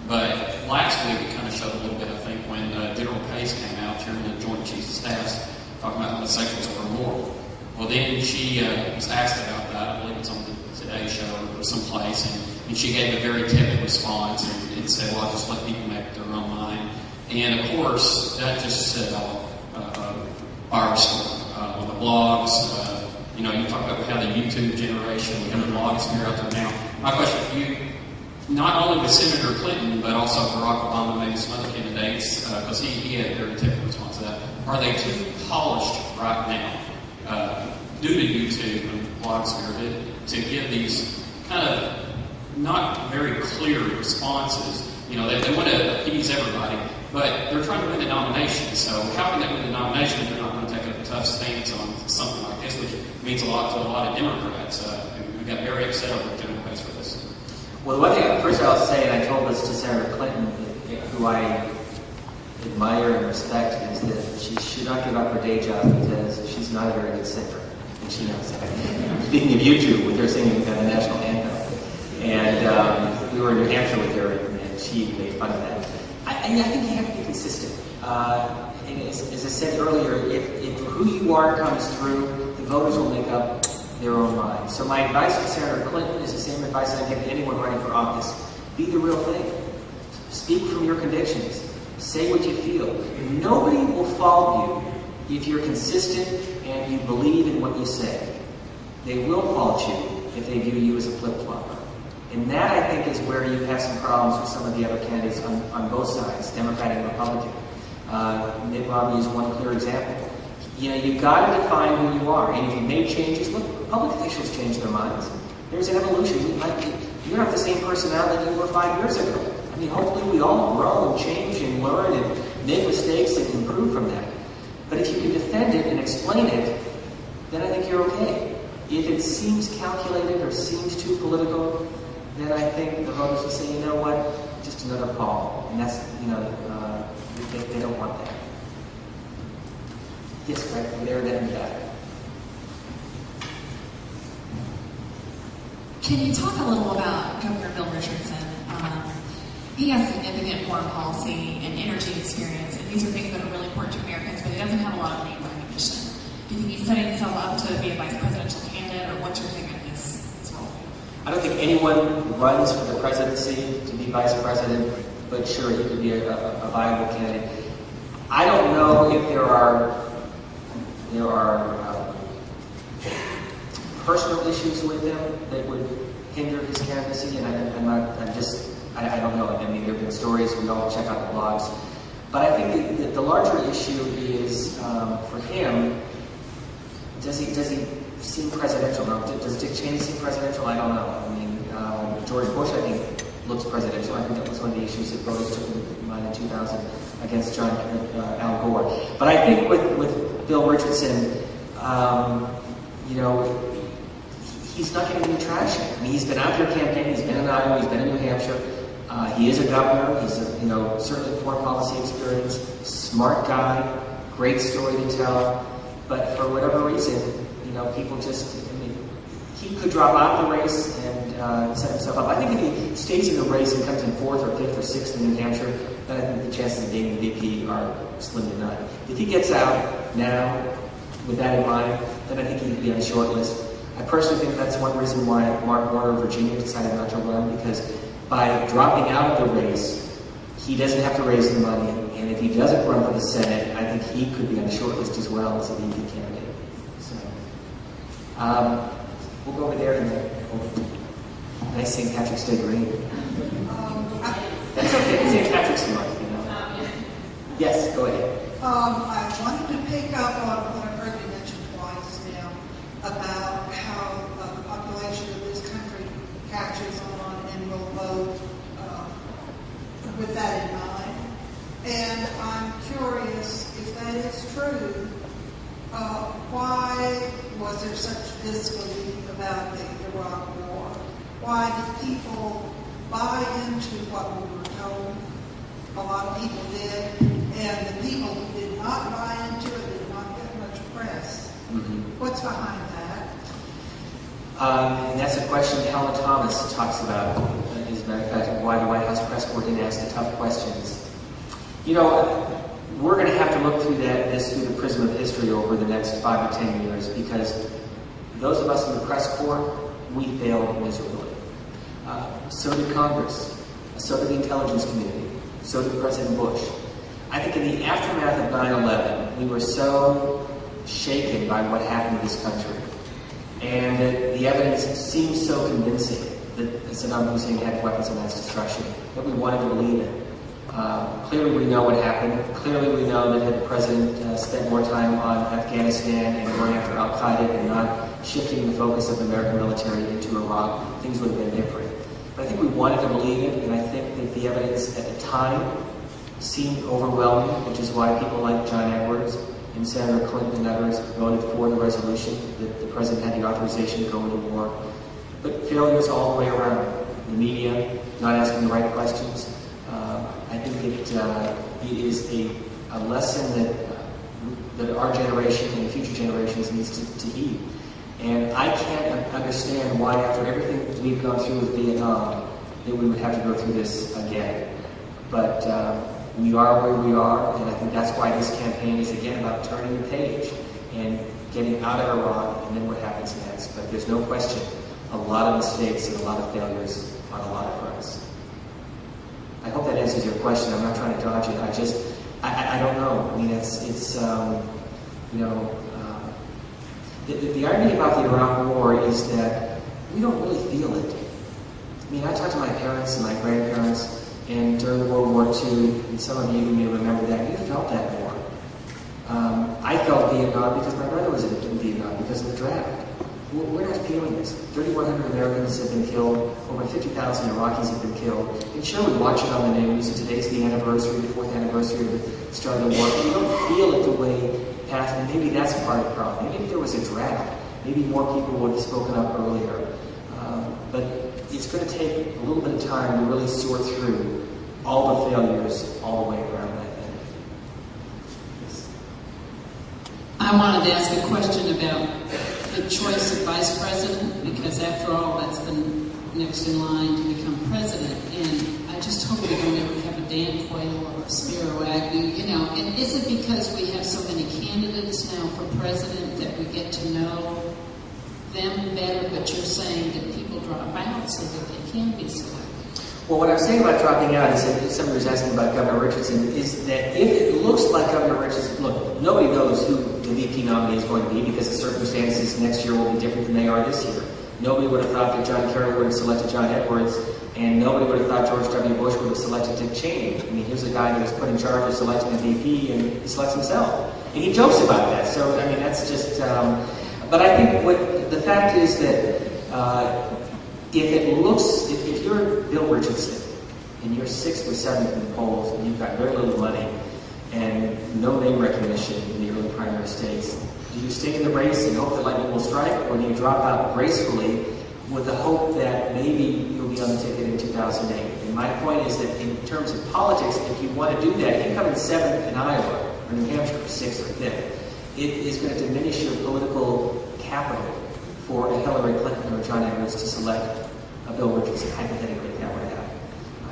But last week it kind of showed a little bit, I think, when General Pace came out, chairman of the Joint Chiefs of Staff, talking about homosexuals are immoral. Well, then she was asked about that. I believe it's on the Today Show or someplace, and she gave a very tepid response and said, "Well, I'll just let people make their own mind." And of course, that just set off a firestorm on the blogs. You talk about how the YouTube generation, we have the blogosphere out there now. My question for you, not only with Senator Clinton, but also Barack Obama, maybe some other candidates, because he had a very tepid response to that. Are they too polished right now, due to YouTube and blogosphere, to give these kind of not very clear responses? They want to appease everybody, but they're trying to win the nomination. So how can they win the nomination if they're not going to take a tough stance on something like this, which means a lot to a lot of Democrats? We got very upset over General Pace for this. Well, the one thing, first I'll say, and I told this to Senator Clinton, who I admire and respect, is that she should not give up her day job because she's not a very good singer. And she knows that. Speaking of YouTube, with her singing the national anthem. And we were in New Hampshire with her, and she made fun of that. I think you have to be consistent. And as I said earlier, if who you are comes through, the voters will make up their own mind. So my advice to Senator Clinton is the same advice I give to anyone running for office. Be the real thing. Speak from your convictions. Say what you feel. Nobody will fault you if you're consistent and you believe in what you say. They will fault you if they view you as a flip-flopper. And that, I think, is where you have some problems with some of the other candidates on both sides, Democrat and Republican. Mitt Romney is one clear example. You've got to define who you are. And if you make changes, look, public officials change their minds. There's an evolution. You're not the same personality you were 5 years ago. I mean, hopefully we all grow and change and learn and make mistakes and improve from that. But if you can defend it and explain it, then I think you're okay. If it seems calculated or seems too political, then I think the voters will say, you know what, just another Paul. And that's, they don't want that. Yes, right there, then back. Can you talk a little about Governor Bill Richardson? He has significant foreign policy and energy experience, and these are things that are really important to Americans, but he doesn't have a lot of name recognition. Do you think he's setting himself up to be a vice presidential candidate, or what's your take on his role? I don't think anyone runs for the presidency to be vice president, but sure, he could be a viable candidate. I don't know if there are personal issues with him that would hinder his candidacy, and I don't know. I mean, there have been stories, we all check out the blogs. But I think the larger issue is, for him, does he seem presidential. Now, does Dick Cheney seem presidential? I don't know. I mean, George Bush, I think, looks presidential. I think that was one of the issues that voters took in mind in 2000 against Al Gore. But I think with Bill Richardson, you know, he's not getting any traction. I mean, he's been out there campaigning. He's been in Iowa. He's been in New Hampshire. He is a governor. He's certainly foreign policy experience. Smart guy. Great story to tell. But for whatever reason, you know, people just, I mean, he could drop out of the race and set himself up. I think if he stays in the race and comes in 4th or 5th or 6th in New Hampshire, then I think the chances of being the VP are slim to none. If he gets out now, with that in mind, then I think he could be on the short list. I personally think that's one reason why Mark Warner of Virginia decided not to run, because by dropping out of the race, he doesn't have to raise the money, and if he doesn't run for the Senate, I think he could be on the short list as well as a VP candidate. So, we'll go over there and nice St. Patrick's Day green. That's okay. It's St. Patrick's month, you know. Yes, go ahead. I wanted to pick up on what I've heard you mention twice now about how the population of this country catches on and will vote with that in mind. And I'm curious if that is true, why was there such disbelief about the Iraq War? Why did people buy into what we were told? A lot of people did, and the people who did not buy into it did not get much press. What's behind that? And that's a question Helen Thomas talks about. As a matter of fact, why the White House press corps didn't ask the tough questions. You know, we're going to have to look through this through the prism of history over the next 5 or 10 years, because those of us in the press corps, we failed miserably. So did Congress. So did the intelligence community. So did President Bush. I think in the aftermath of 9/11, we were so shaken by what happened in this country, and the evidence seemed so convincing that Saddam Hussein had weapons of mass destruction that we wanted to believe it. Clearly we know what happened. Clearly we know that had the president spent more time on Afghanistan and going after Al-Qaeda and not shifting the focus of the American military into Iraq, things would have been different. But I think we wanted to believe it, and I think that the evidence at the time seemed overwhelming, which is why people like John Edwards and Senator Clinton and others voted for the resolution that the president had the authorization to go into war. But failures all the way around. The media not asking the right questions. I think it is a lesson that our generation and future generations needs to heed. And I can't understand why, after everything we've gone through with Vietnam, that we would have to go through this again. But we are where we are, and I think that's why this campaign is, again, about turning the page and getting out of Iraq, and then what happens next. But there's no question, a lot of mistakes and a lot of failures on a lot of fronts. I hope that answers your question. I'm not trying to dodge it. I don't know. I mean, the irony about the Iraq War is that we don't really feel it. I mean, I talked to my parents and my grandparents, and during World War II, and some of you may remember that, you felt that war. I felt Vietnam because my brother was in Vietnam because of the draft. We're not feeling this. 3,100 Americans have been killed, over 50,000 Iraqis have been killed. And sure, we watch it on the news, and today's the anniversary, the 4th anniversary of the start of the war, but we don't feel it the way past, and maybe that's part of the problem. Maybe if there was a draft, maybe more people would have spoken up earlier. But it's going to take a little bit of time to really sort through all the failures all the way around, I think. Yes. I wanted to ask a question about the choice of vice president, because after all, that's the next in line to become president. And I just hope we don't ever have a Dan Quayle or a Spiro Agnew, you know. And is it because we have so many candidates now for president that we get to know them better, but you're saying that people drop out so that they can be selected? Well, what I'm saying about dropping out is that somebody was asking about Governor Richardson, is that if it looks like Governor Richardson, look, nobody knows who the VP nominee is going to be because the circumstances next year will be different than they are this year. Nobody would have thought that John Kerry would have selected John Edwards, and nobody would have thought George W. Bush would have selected Dick Cheney. I mean, here's a guy that was put in charge of selecting a VP, and he selects himself. And he jokes about that, so, I mean, that's just, but But I think what the fact is that if you're Bill Richardson and you're 6th or 7th in the polls and you've got very little money and no name recognition in the early primary states, do you stay in the race and hope that lightning will strike, or do you drop out gracefully with the hope that maybe you'll be on the ticket in 2008? And my point is that in terms of politics, if you want to do that, if you come in 7th in Iowa or New Hampshire, 6th or 5th, it is going to diminish your political capital for a Hillary Clinton or John Edwards to select a Bill Richardson, hypothetically, if that were to happen.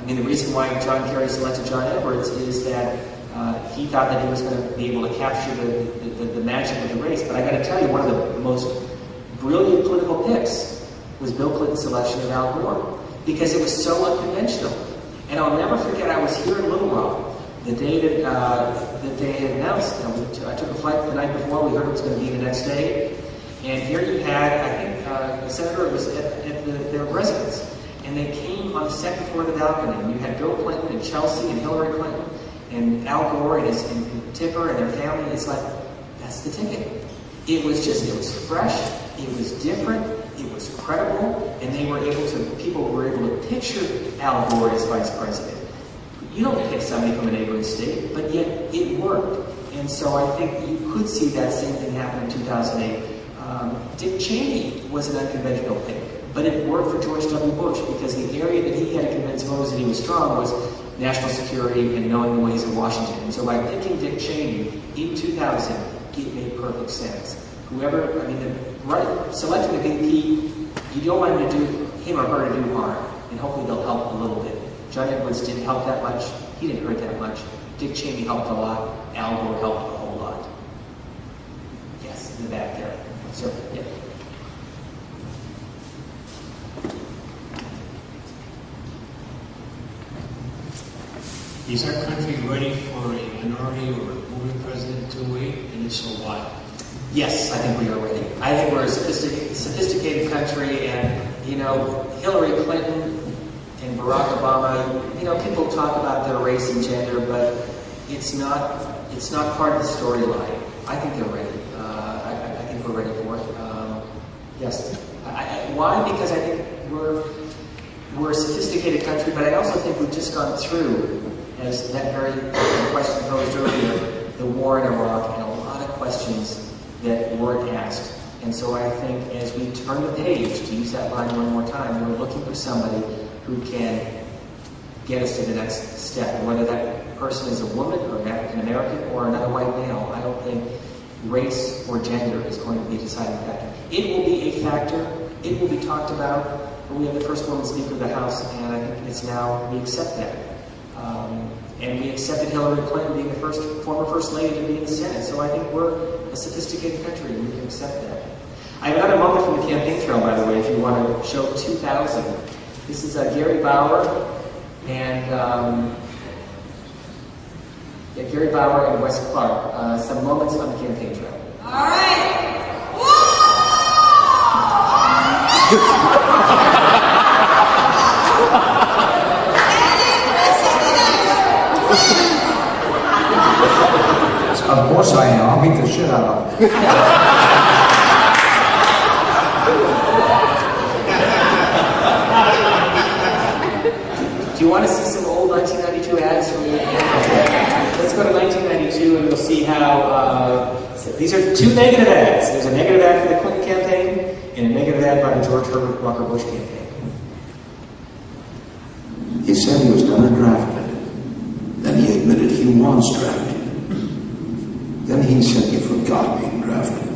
I mean, the reason why John Kerry selected John Edwards is that he thought that he was going to be able to capture the magic of the race. But I got to tell you, one of the most brilliant political picks was Bill Clinton's selection of Al Gore, because it was so unconventional. And I'll never forget, I was here in Little Rock the day that they had announced. I took a flight the night before. We heard it was going to be the next day. And here you had, I think, the senator was at their residence. And they came on the second floor of the balcony. And you had Bill Clinton and Chelsea and Hillary Clinton and Al Gore and Tipper and their family. It's like, that's the ticket. It was fresh, it was different, it was credible, and people were able to picture Al Gore as vice president. You don't pick somebody from a neighboring state, but yet it worked. And so I think you could see that same thing happen in 2008. Dick Cheney was an unconventional pick, but it worked for George W. Bush, because the area that he had to convince voters that he was strong was national security and knowing the ways of Washington. And so by picking Dick Cheney in 2000, it made perfect sense. Selecting a VP, you don't want him to do him or her to do harm, and hopefully they'll help a little bit. John Edwards didn't help that much. He didn't hurt that much. Dick Cheney helped a lot. Al Gore helped a whole lot. Yes, in the back there. Sir, yeah. Is our country ready for a minority or a moving president to wait? And if so, why? Yes, I think we are ready. I think we're a sophisticated country, and, Hillary Clinton and Barack Obama, people talk about their race and gender, but it's not part of the storyline. I think they're ready. I think we're ready for it. Yes. Why? Because I think we're a sophisticated country, but I also think we've just gone through, as that very question posed earlier, the war in Iraq, and a lot of questions that weren't asked. And so I think as we turn the page, to use that line one more time, we're looking for somebody who can get us to the next step. And whether that person is a woman or an African American or another white male, I don't think race or gender is going to be a deciding factor. It will be a factor, it will be talked about, but we have the first woman Speaker of the House, and I think it's now, we accept that. And we accepted Hillary Clinton being the former First Lady to be in the Senate. So I think we're a sophisticated country, and we can accept that. I have another moment from the campaign trail, by the way, if you want to show 2000. This is Gary Bauer and Gary Bauer and Wes Clark. Some moments on the campaign trail. All right. Of course I am. I'll beat the shit out of them. Do you want to see some old 1992 ads from the campaign? Let's go to 1992 and we'll see how these are two negative ads. There's a negative ad for the Clinton campaign and a negative ad by the George Herbert Walker Bush campaign. He said he was never drafted. Then he admitted he was drafted. Then he said he forgot being drafted.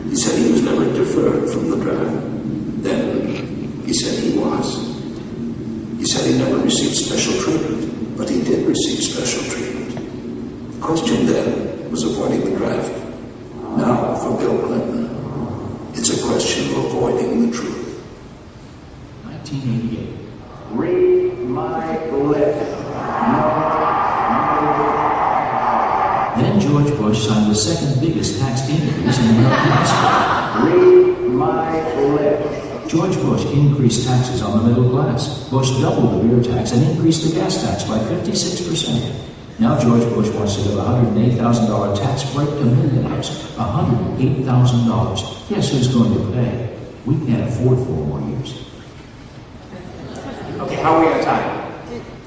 He said he was never deferred from the draft. Then he said he was. He said he never received special treatment, but he did receive special treatment. The question then was avoiding the draft. Now, for Bill Clinton, it's a question of avoiding the truth. 1988. Read my lips. Then George Bush signed the second biggest tax increase in American history. Read my lips. George Bush increased taxes on the middle class. Bush doubled the beer tax and increased the gas tax by 56%. Now George Bush wants to give a $108,000 tax break to millionaires. $108,000. Guess who's going to pay? We can't afford 4 more years. Okay, how are we on time?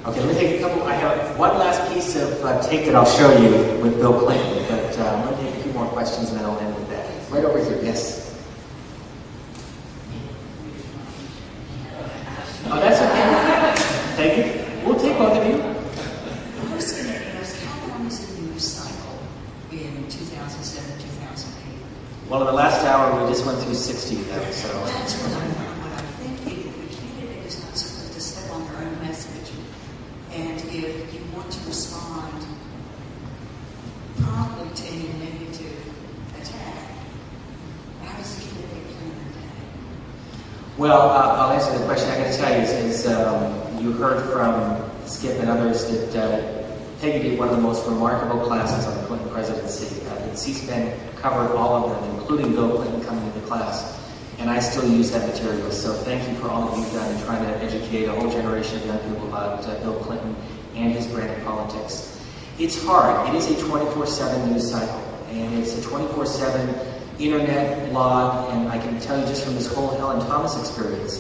Okay, let me take a couple. I have one last piece of tape that I'll show you with Bill Clinton, but I'm going to take a few more questions and then I'll end with that. Right over here, yes. Oh, that's okay. Thank you. We'll take both of you. I was going to ask, how long is the news cycle in 2007, 2008? Well, in the last hour, we just went through 60 of them, so. That's what I'm thinking. If a candidate is not supposed to step on their own message, and if you want to respond promptly to any negative attack, how does the candidate plan their day? Well, I'll answer the question. I got to tell you, is you heard from Skip and others that Peggy did one of the most remarkable classes on the Clinton presidency. C-SPAN covered all of them, including Bill Clinton coming into class. And I still use that material. So thank you for all that you've done in trying to educate a whole generation of young people about Bill Clinton and his brand of politics. It's hard. It is a 24/7 news cycle. And it's a 24/7 internet blog. And I can tell you just from this whole Helen Thomas experience,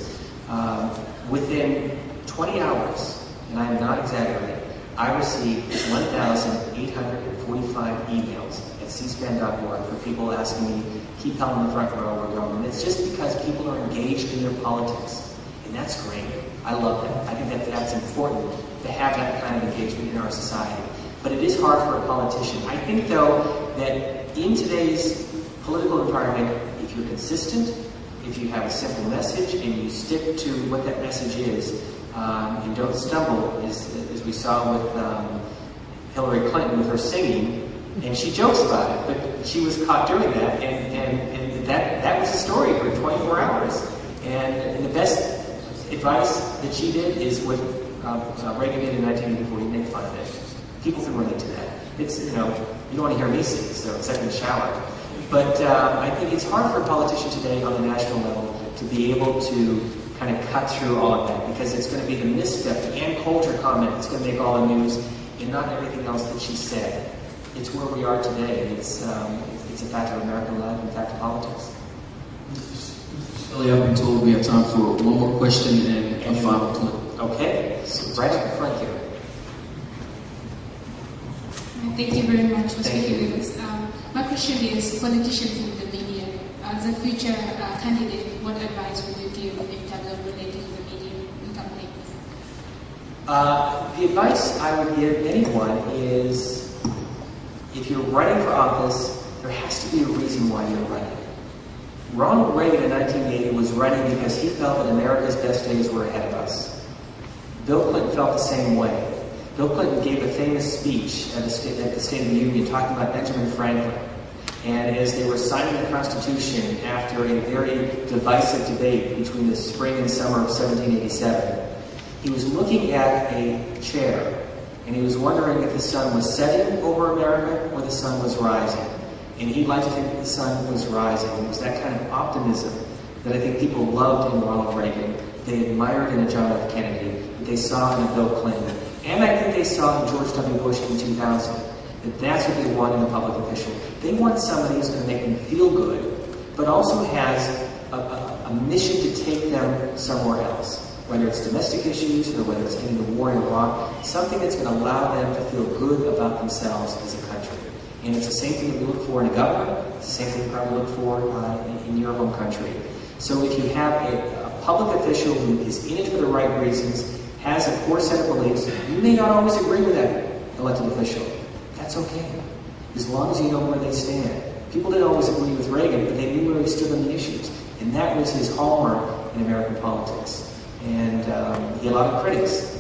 within 20 hours, and I am not exaggerating, I received 1,845 emails at cspan.org for people asking me, keep Helen in the front row, we're going. And it's just because people are engaged in their politics. And that's great. I love that. I think that's important to have that kind of engagement in our society. But it is hard for a politician. I think, though, that in today's political environment, if you're consistent, if you have a simple message and you stick to what that message is, and don't stumble, as we saw with Hillary Clinton with her singing, and she jokes about it, but she was caught doing that, and that was the story for 24 hours. And the best advice that she did is what Reagan did in 1984. He made fun of it. People can relate to that. It's, you don't want to hear me sing, so except in the shower. But I think it's hard for a politician today on the national level to be able to kind of cut through all of that, because it's going to be the misstep, the Ann Coulter comment that's going to make all the news, and not everything else that she said. It's where we are today, and it's a fact of American life and a fact of politics. Scully, I've been told we have time for one more question and a final clip. Okay, so right up in front here. Thank you very much for speaking with us. My question is, politicians in the media, as a future candidate, what advice would you give in terms of relating to the media in campaigns? The advice I would give anyone is, if you're running for office, there has to be a reason why you're running. Ronald Reagan in 1980 was running because he felt that America's best days were ahead of us. Bill Clinton felt the same way. Bill Clinton gave a famous speech at the State of the Union talking about Benjamin Franklin. And as they were signing the Constitution after a very divisive debate between the spring and summer of 1787, he was looking at a chair and he was wondering if the sun was setting over America or the sun was rising. And he'd like to think that the sun was rising. It was that kind of optimism that I think people loved in Ronald Reagan, they admired in a John F. Kennedy, that they saw in a Bill Clinton. And I think they saw in George W. Bush in 2000, that that's what they want in a public official. They want somebody who's going to make them feel good, but also has a mission to take them somewhere else. Whether it's domestic issues or whether it's ending the war in Iraq, something that's going to allow them to feel good about themselves as a country. And it's the same thing that we look for in a government, it's the same thing we probably look for in your home country. So if you have a public official who is in it for the right reasons, has a core set of beliefs, you may not always agree with that elected official. That's okay, as long as you know where they stand. People didn't always agree with Reagan, but they knew where he stood on the issues. And that was his hallmark in American politics. And he had a lot of critics.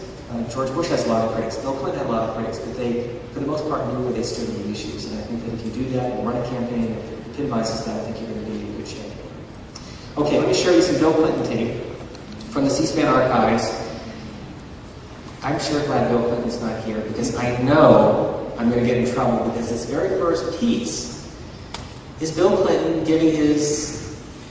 George Bush has a lot of critics. Bill Clinton had a lot of critics, but they, for the most part, knew where they stood on the issues. And I think that if you do that and run a campaign that epitomizes that, I think you're going to be in good shape. Okay, let me show you some Bill Clinton tape from the C-SPAN archives. I'm sure glad Bill Clinton's not here, because I know I'm going to get in trouble, because this very first piece is Bill Clinton giving his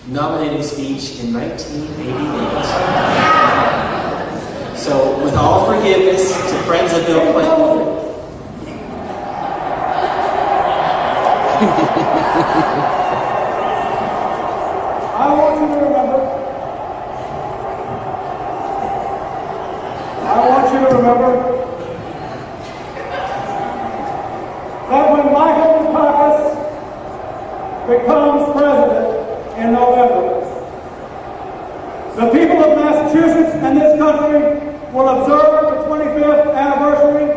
nominating speech in 1988. So, with all forgiveness to friends of Bill Clinton, becomes president in November. The people of Massachusetts and this country will observe the 25th anniversary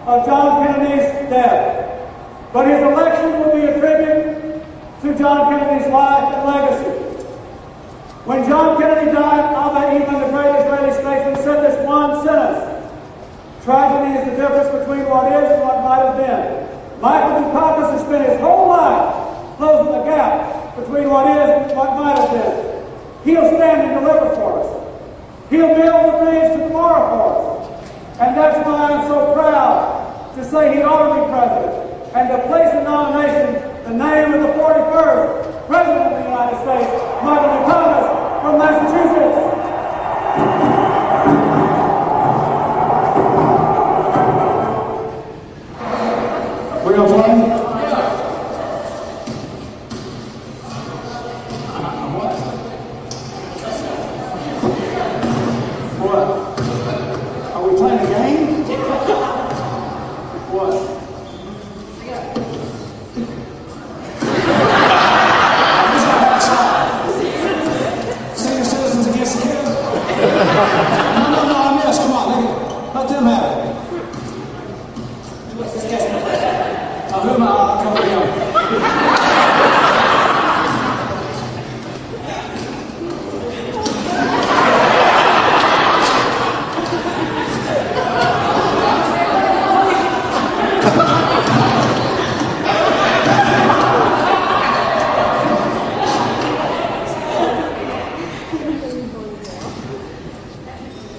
of John Kennedy's death. But his election will be a tribute to John Kennedy's life and legacy. When John Kennedy died, Abba Eban, the great Israeli statesman, said this one sentence: "Tragedy is the difference between what is and what might have been." Michael Dukakis has spent his whole life closing the gap between what is and what might have been. He'll stand and deliver for us. He'll build the bridge to tomorrow for us. And that's why I'm so proud to say he ought to be president and to place in nomination the name of the 41st President of the United States, Michael Dukakis from Massachusetts. We're going to play?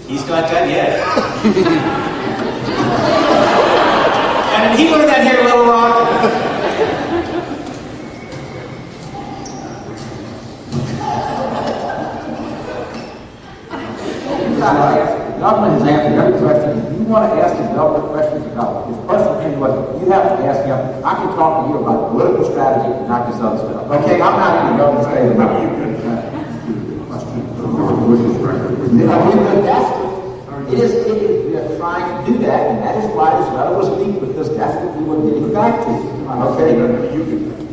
He's not done yet. And he learned that here in Little Rock. The government has answered every question. If you want to ask the government questions about his personal opinion, you have to ask him. I can talk to you about political strategy and not just other stuff. Okay, I'm not in the government state about you. We are trying to do that, and that is why this letter was leaked, because that's what we were getting back to. Okay?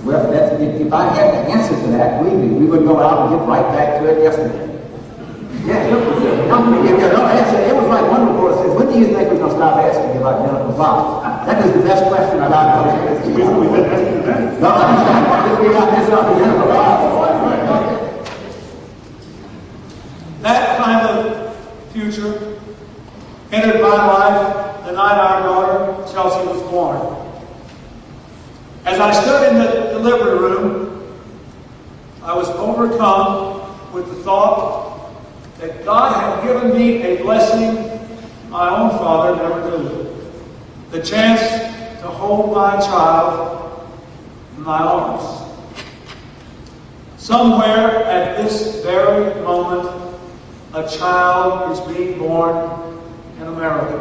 Well, if I had the answer to that, believe me, we would go out and get right back to it yesterday. Yeah, I'm going to give you no answer. It was like one reporter said, when do you think we're going to stop asking you about Jennifer Fox? That is the best question I've got. No, we got this up to Jennifer Fox. That kind of future entered my life the night our daughter, Chelsea, was born. As I stood in the delivery room, I was overcome with the thought that God had given me a blessing my own father never knew. The chance to hold my child in my arms. Somewhere at this very moment, a child is being born in America.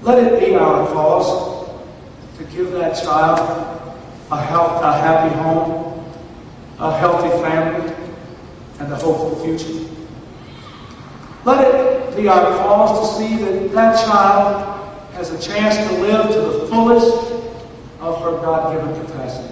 Let it be our cause to give that child a happy home, a healthy family, and a hopeful future. Let it be our cause to see that that child has a chance to live to the fullest of her God-given capacities.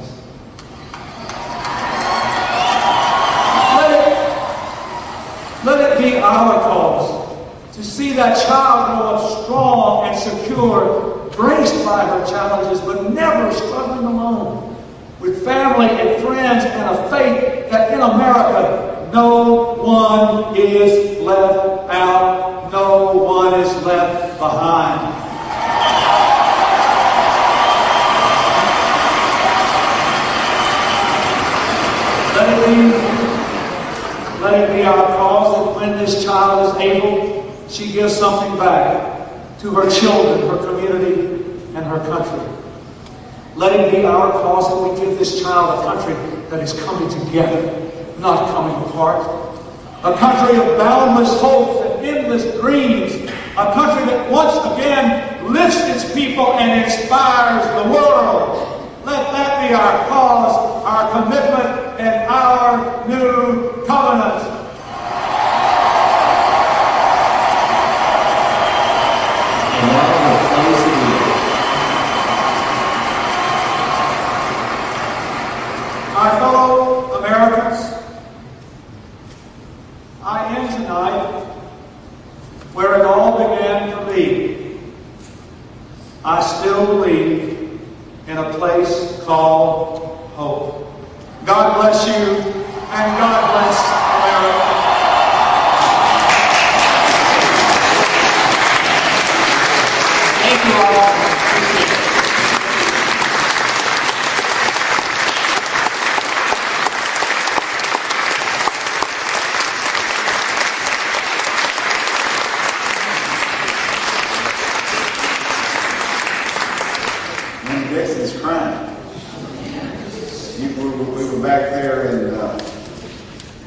Let it be our cause to see that child grow up strong and secure, braced by her challenges, but never struggling alone, with family and friends and a faith that in America, no one is left out, no one is left behind. Let it be our cause that when this child is able, she gives something back to her children, her community, and her country. Let it be our cause that we give this child a country that is coming together, not coming apart. A country of boundless hopes and endless dreams. A country that once again lifts its people and inspires the world. Let that be our cause, our commitment, and our new covenant. I still believe in a place called hope. God bless you, and God bless America. Thank you all. Appreciate it. Dixon's crying. We were back there, and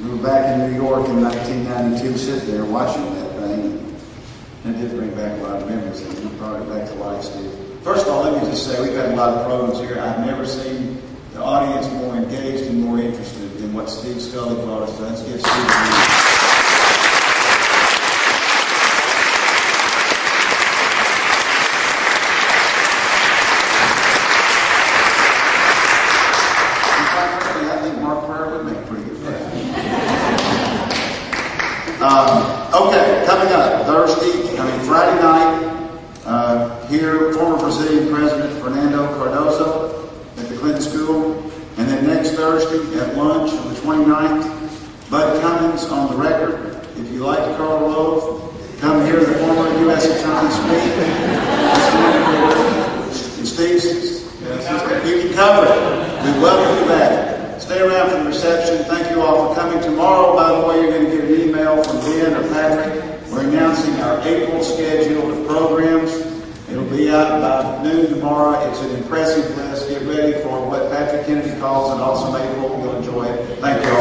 we were back in New York in 1992, sitting there watching that thing, and it did bring back a lot of memories, and you brought it back to life, Steve. First of all, let me just say, we've had a lot of programs here. I've never seen the audience more engaged and more interested than what Steve Scully brought us to. Let's give Steve a hand. Okay, coming up Friday night, here, former Brazilian President Fernando Cardoso at the Clinton School. And then next Thursday at lunch on the 29th, Bud Cummins on the record. If you like Karl Rove, come hear the former U.S. Attorney speak. And Steve, you can cover it. We welcome you back. Stay around for the reception. Thank you all for coming. Tomorrow, by the way, you're going to get an email from Ben or Patrick. We're announcing our April schedule of programs. It'll be out about noon tomorrow. It's an impressive list. Get ready for what Patrick Kennedy calls an awesome April. You'll enjoy it. Thank you.